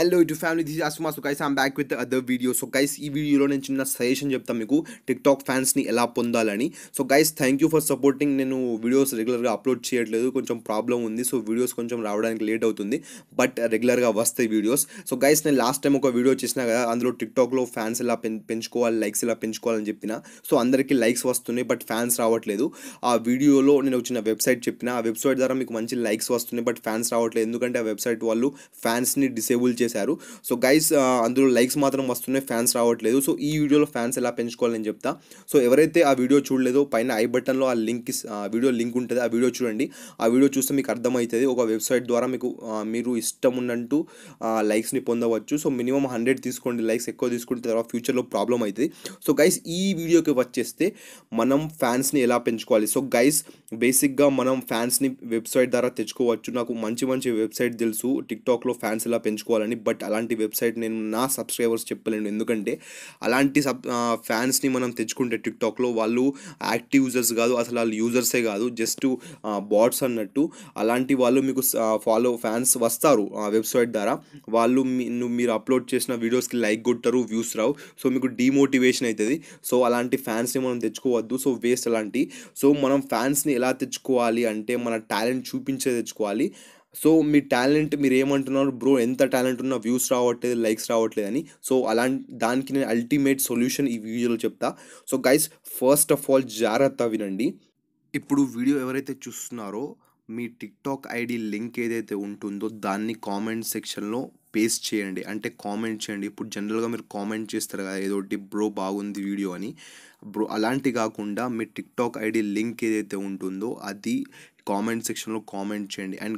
Hello to family, this is Asuma. So guys, I'm back with the other video. So guys, ఈ వీడియోలో నేను చిన్న suggestion చెప్తాను మీకు టిక్టాక్ ఫ్యాన్స్ని ఎలా పొందాలని. So guys, thank you for supporting. నేను వీడియోస్ రెగ్యులర్గా అప్లోడ్ చేయట్లేదు, కొంచెం ప్రాబ్లం ఉంది. సో వీడియోస్ కొంచెం రావడానికి లేట్ అవుతుంది, బట్ రెగ్యులర్గా వస్తాయి వీడియోస్. సో గైస్, నేను లాస్ట్ టైం ఒక వీడియో చేసినా కదా, అందులో టిక్టాక్లో ఫ్యాన్స్ ఎలా పెంచుకోవాలి, లైక్స్ ఎలా పెంచుకోవాలని చెప్పిన. సో అందరికీ లైక్స్ వస్తున్నాయి, బట్ ఫ్యాన్స్ రావట్లేదు. ఆ వీడియోలో నేను ఒక చిన్న వెబ్సైట్ చెప్పిన, ఆ వెబ్సైట్ ద్వారా మీకు మంచి లైక్స్ వస్తున్నాయి, బట్ ఫ్యాన్స్ రావట్లేదు. ఎందుకంటే ఆ వెబ్సైట్ వాళ్ళు ఫ్యాన్స్ని డిసేబుల్ చేశారు. సో గైస్, అందులో లైక్స్ మాత్రం వస్తున్నాయి, ఫ్యాన్స్ రావట్లేదు. సో ఈ వీడియోలో ఫ్యాన్స్ ఎలా పెంచుకోవాలని చెప్తా. సో ఎవరైతే ఆ వీడియో చూడలేదో, పైన ఐ బటన్లో ఆ వీడియో లింక్ ఉంటుంది, ఆ వీడియో చూడండి. ఆ వీడియో చూస్తే మీకు అర్థమవుతుంది. ఒక వెబ్సైట్ ద్వారా మీరు ఇష్టం ఉన్నట్టు లైక్స్ని పొందవచ్చు. సో మినిమం 100 తీసుకోండి, లైక్స్ ఎక్కువ తీసుకుంటే తర్వాత ఫ్యూచర్లో ప్రాబ్లం అవుతుంది. సో గైస్, ఈ వీడియోకి వచ్చేస్తే మనం ఫ్యాన్స్ని ఎలా పెంచుకోవాలి. సో గైస్, బేసిక్గా మనం ఫ్యాన్స్ని వెబ్సైట్ ద్వారా తెచ్చుకోవచ్చు. నాకు మంచి వెబ్సైట్ తెలుసు టిక్టాక్లో ఫ్యాన్స్ ఎలా పెంచుకోవాలని, బట్ అలాంటి వెబ్సైట్ నేను నా సబ్స్క్రైబర్స్ చెప్పలేను. ఎందుకంటే అలాంటి ఫ్యాన్స్ని మనం తెచ్చుకుంటే టిక్టాక్లో వాళ్ళు యాక్టివ్ యూజర్స్ కాదు, అసలు వాళ్ళు యూజర్సే కాదు, జస్ట్ బాట్స్ అన్నట్టు. అలాంటి వాళ్ళు మీకు ఫ్యాన్స్ వస్తారు ఆ వెబ్సైట్ ద్వారా. వాళ్ళు మీరు అప్లోడ్ చేసిన వీడియోస్కి లైక్ కొట్టరు, వ్యూస్ రావు. సో మీకు డిమోటివేషన్ అవుతుంది. సో అలాంటి ఫ్యాన్స్ని మనం తెచ్చుకోవద్దు. సో వేస్ట్ అలాంటి. సో మనం ఫ్యాన్స్ని ఎలా తెచ్చుకోవాలి అంటే, మన టాలెంట్ చూపించే తెచ్చుకోవాలి. సో మీ టాలెంట్, మీరు ఏమంటున్నారు బ్రో, ఎంత టాలెంట్ ఉన్నా వ్యూస్ రావట్లేదు, లైక్స్ రావట్లేదు అని. సో దానికి నేను అల్టిమేట్ సొల్యూషన్ ఈ వీడియోలో చెప్తా. So guys, first of all జాగ్రత్త వినండి. ఇప్పుడు వీడియో ఎవరైతే చూస్తున్నారో, మీ టిక్టాక్ ఐడి లింక్ ఏదైతే ఉంటుందో దాన్ని కామెంట్ సెక్షన్లో పేస్ట్ చేయండి. అంటే కామెంట్ చేయండి. ఇప్పుడు జనరల్గా మీరు కామెంట్ చేస్తారు కదా, ఏదో ఒకటి బ్రో బాగుంది వీడియో అని. బ్రో అలాంటి కాకుండా మీ టిక్టాక్ ఐడి లింక్ ఏదైతే ఉంటుందో అది కామెంట్ సెక్షన్లో కామెంట్ చేయండి. అండ్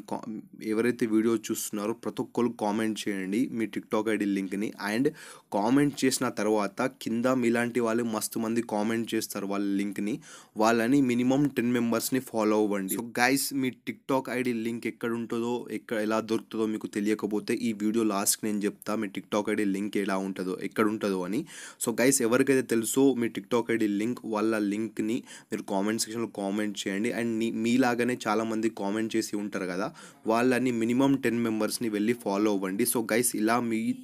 ఎవరైతే వీడియో చూస్తున్నారో ప్రతి ఒక్కరు కామెంట్ చేయండి మీ టిక్టాక్ ఐడి లింక్ని. అండ్ కామెంట్ చేసిన తర్వాత కింద మీలాంటి వాళ్ళు మస్తు మంది కామెంట్ చేస్తారు వాళ్ళ లింక్ని. వాళ్ళని మినిమం 10 మెంబర్స్ని ఫాలో అవ్వండి. సో గైస్, మీ టిక్టాక్ ఐడి లింక్ ఎక్కడ ఉంటుందో, ఎలా దొరుకుతుందో మీకు తెలియకపోతే ఈ వీడియో లాస్ట్కి నేను చెప్తా మీ టిక్టాక్ ఐడి లింక్ ఎలా ఉంటుందో, ఎక్కడ ఉంటుందో అని. సో గైస్, ఎవరికైతే తెలుసో మీ టిక్టాక్ ఐడి లింక్, వాళ్ళ లింక్ని మీరు కామెంట్ సెక్షన్లో కామెంట్ చేయండి. అండ్ మీలాగానే చాలామంది కామెంట్ చేసి ఉంటారు కదా, వాళ్ళని మినిమం 10 మెంబర్స్ని వెళ్ళి ఫాలో అవ్వండి. సో గైస్, ఇలా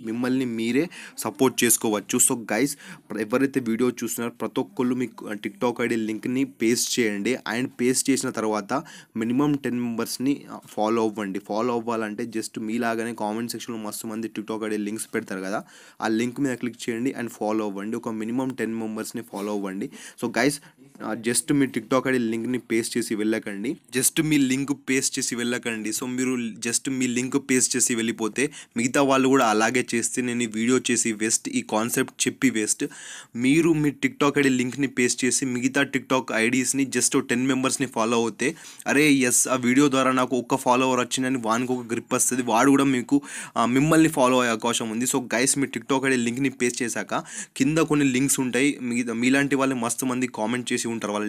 మిమ్మల్ని మీరే సపోర్ట్ చేసుకోవచ్చు. సో గైస్, ఎవరైతే వీడియో చూస్తున్నారో ప్రతి ఒక్కళ్ళు మీ టిక్టాక్ ఐడి లింక్ని పేస్ట్ చేయండి. అండ్ పేస్ట్ చేసిన తర్వాత మినిమం 10 మెంబర్స్ని ఫాలో అవ్వండి. ఫాలో అవ్వాలంటే జస్ట్ మీలాగానే కామెంట్ సెక్షన్లో మస్తు మంది టిక్టాక్ ఐడి లింక్స్ పెడతారు కదా, ఆ లింక్ మీద క్లిక్ చేయండి అండ్ ఫాలో అవ్వండి. ఒక మినిమం 10 మెంబర్స్ని ఫాలో అవ్వండి. సో గైస్, జస్ట్ మీ టిక్టాక్ ఐడి లింక్ని పేస్ట్ చేసి వెళ్ళకండి. సో మీరు జస్ట్ మీ లింక్ పేస్ట్ చేసి వెళ్ళిపోతే మిగతా వాళ్ళు కూడా అలాగే చేస్తే నేను ఈ వీడియో చేసి వేస్ట్, ఈ కాన్సెప్ట్ చెప్పి వేస్ట్. మీరు మీ టిక్టాక్ ఐడి లింక్ని పేస్ట్ చేసి మిగతా టిక్టాక్ ఐడీస్ని జస్ట్ 10 మెంబర్స్ని ఫాలో అవుతే, అరే ఎస్, ఆ వీడియో ద్వారా నాకు ఒక్క ఫాలోవర్ వచ్చిందని వానికి ఒక గ్రిప్ వస్తుంది, వాడు కూడా మిమ్మల్ని ఫాలో అయ్యే అవకాశం ఉంది. సో గైస్, మీ టిక్టాక్ ఐడి లింక్ని పేస్ట్ చేశాక కింద కొన్ని లింక్స్ ఉంటాయి. మీలాంటి వాళ్ళు మస్తు మంది కామెంట్ చేసి ఉంటారు వాళ్ళ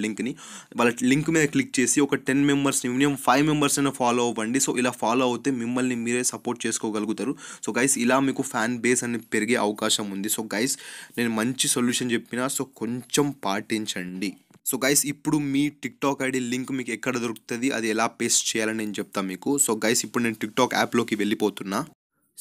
లింక్ మీద క్లిక్ చేసి ఒక 10 మెంబర్స్ని, మినిమం 5 మెంబర్స్ అయినా ఫాలో అవ్వండి. సో ఇలా ఫాలో అవుతే మిమ్మల్ని మీరే సపోర్ట్ చేసుకోగలుగుతారు. సో గైస్, ఇలా మీకు ఫ్యాన్ బేస్ అనేది పెరిగే అవకాశం ఉంది. సో గైస్, నేను మంచి సొల్యూషన్ చెప్పినా, సో కొంచెం పాటించండి. సో గైస్, ఇప్పుడు మీ టిక్టాక్ ఐడి లింక్ మీకు ఎక్కడ దొరుకుతుంది, అది ఎలా పేస్ట్ చేయాలని నేను చెప్తాను మీకు. సో గైస్, ఇప్పుడు నేను టిక్టాక్ యాప్లోకి వెళ్ళిపోతున్నా.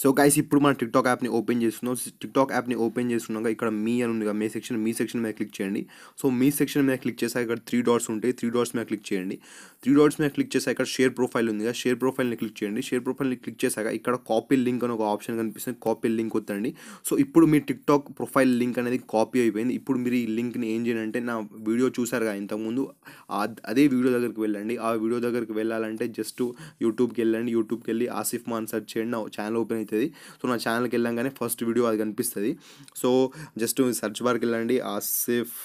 సో గైస్, ఇప్పుడు మన టిక్టాక్ యాప్ని ఓపెన్ చేస్తున్నాం. టిక్టాక్ యాప్ని ఓపెన్ చేస్తున్నాక ఇక్కడ మీ అని ఉంది కదా, మీ సెక్షన్ మీద క్లిక్ చేయండి. సో మీ సెక్షన్ మీద క్లిక్ చేసాక ఇక్కడ 3 డాట్స్ ఉంటాయి, 3 డాట్స్ మీద క్లిక్ చేయండి. 3 డాట్స్ మీద క్లిక్ చేసాక ఇక్కడ షేర్ ప్రొఫైల్ ఉంది కదా, షేర్ ప్రొఫైల్ని క్లిక్ చేయండి. షేర్ ప్రొఫైల్ని క్లిక్ చేశాక ఇక్కడ కాపీ లింక్ అని ఒక ఆప్షన్ కనిపిస్తుంది, కాపీ లింక్ వద్దండి. సో ఇప్పుడు మీ టిక్టాక్ ప్రొఫైల్ లింక్ అనేది కాపీ అయిపోయింది. ఇప్పుడు మీరు ఈ లింక్ని ఏం చేయాలంటే, నా వీడియో చూసారు కదా ఇంతకుముందు, అదే వీడియో దగ్గరికి వెళ్ళండి. ఆ వీడియో దగ్గరికి వెళ్ళాలంటే జస్ట్ యూట్యూబ్కి వెళ్ళండి. యూట్యూబ్కి వెళ్ళి ఆసిఫ్ మాన్ సెర్చ్ చేయండి, నా ఛానల్ ఓపెన్ అవుతుంది. సో నా ఛానల్కి వెళ్ళంగానే ఫస్ట్ వీడియో అది కనిపిస్తుంది. సో జస్ట్ సెర్చ్ బార్కి వెళ్ళండి, ఆసిఫ్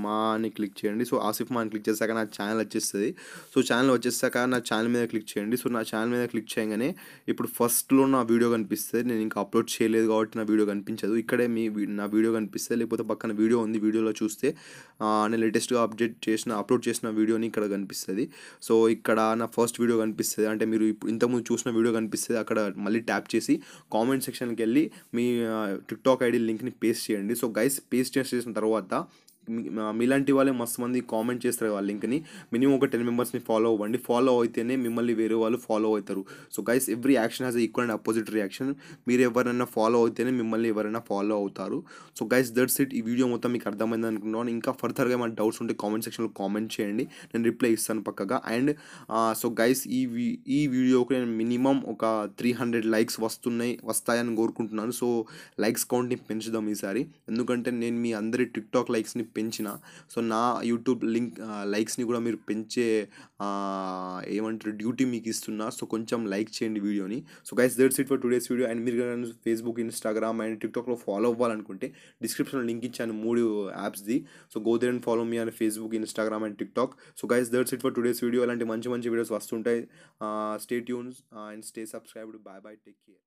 మా అని క్లిక్ చేయండి. సో ఆసిఫ్ మా అని క్లిక్ చేశాక నా ఛానల్ వచ్చేస్తుంది. సో ఛానల్ వచ్చేసాక నా ఛానల్ మీద క్లిక్ చేయండి. సో నా ఛానల్ మీద క్లిక్ చేయగానే ఇప్పుడు ఫస్ట్లో నా వీడియో కనిపిస్తుంది. నేను ఇంకా అప్లోడ్ చేయలేదు కాబట్టి నా వీడియో కనిపించదు. ఇక్కడే నా వీడియో కనిపిస్తుంది, లేకపోతే పక్కన వీడియో ఉంది. వీడియోలో చూస్తే నేను లేటెస్ట్గా అప్లోడ్ చేసిన వీడియోని ఇక్కడ కనిపిస్తుంది. సో ఇక్కడ నా ఫస్ట్ వీడియో కనిపిస్తుంది, అంటే మీరు ఇప్పుడు ఇంతకుముందు చూసిన వీడియో కనిపిస్తుంది. అక్కడ మళ్ళీ ట్యాప్ చేసి కామెంట్ సెక్షన్కి వెళ్ళి మీ టిక్టాక్ ఐడి లింక్ని పేస్ట్ చేయండి. సో గైస్, పేస్ట్ చేసిన తర్వాత మీలాంటి వాళ్ళే మస్తు మంది కామెంట్ చేస్తారు వాళ్ళ లింక్ని. మినిమం ఒక 10 మెంబర్స్ని ఫాలో అవ్వండి. ఫాలో అయితేనే మిమ్మల్ని వేరే వాళ్ళు ఫాలో అవుతారు. So guys every action has equal and opposite reaction. మీరు ఎవరైనా ఫాలో అయితేనే మిమ్మల్ని ఎవరైనా ఫాలో అవుతారు. So guys that's it. ఈ వీడియో మొత్తం మీకు అర్థమైంది అనుకుంటున్నాను. ఇంకా ఫర్దర్గా ఏమైనా డౌట్స్ ఉంటే కామెంట్ సెక్షన్లో కామెంట్ చేయండి, నేను రిప్లై ఇస్తాను పక్కగా. అండ్ సో గైస్ ఈ వీడియోకి నేను మినిమం ఒక 300 లైక్స్ వస్తాయని కోరుకుంటున్నాను. సో లైక్స్ కౌంట్ని పెంచుదాం ఈసారి, ఎందుకంటే నేను మీ అందరి టిక్టాక్ లైక్స్ని పెంచిన. సో నా యూట్యూబ్ లైక్స్ని కూడా మీరు పెంచే ఏమంటారు డ్యూటీ మీకు ఇస్తున్నా. సో కొంచెం లైక్ చేయండి వీడియోని. So guys that's it for today's video. And మీరు కానీ ఫేస్బుక్, ఇన్స్టాగ్రామ్ అండ్ టిక్టాక్లో ఫాలో అవ్వాలనుకుంటే డిస్క్రిప్షన్లో లింక్ ఇచ్చాను 3 యాప్స్ది. So go there and follow me అని Facebook, Instagram and TikTok. So guys that's it for today's video. అలాంటి మంచి మంచి వీడియోస్ వస్తుంటాయి. Stay tunes and stay subscribed. Bye bye, take care.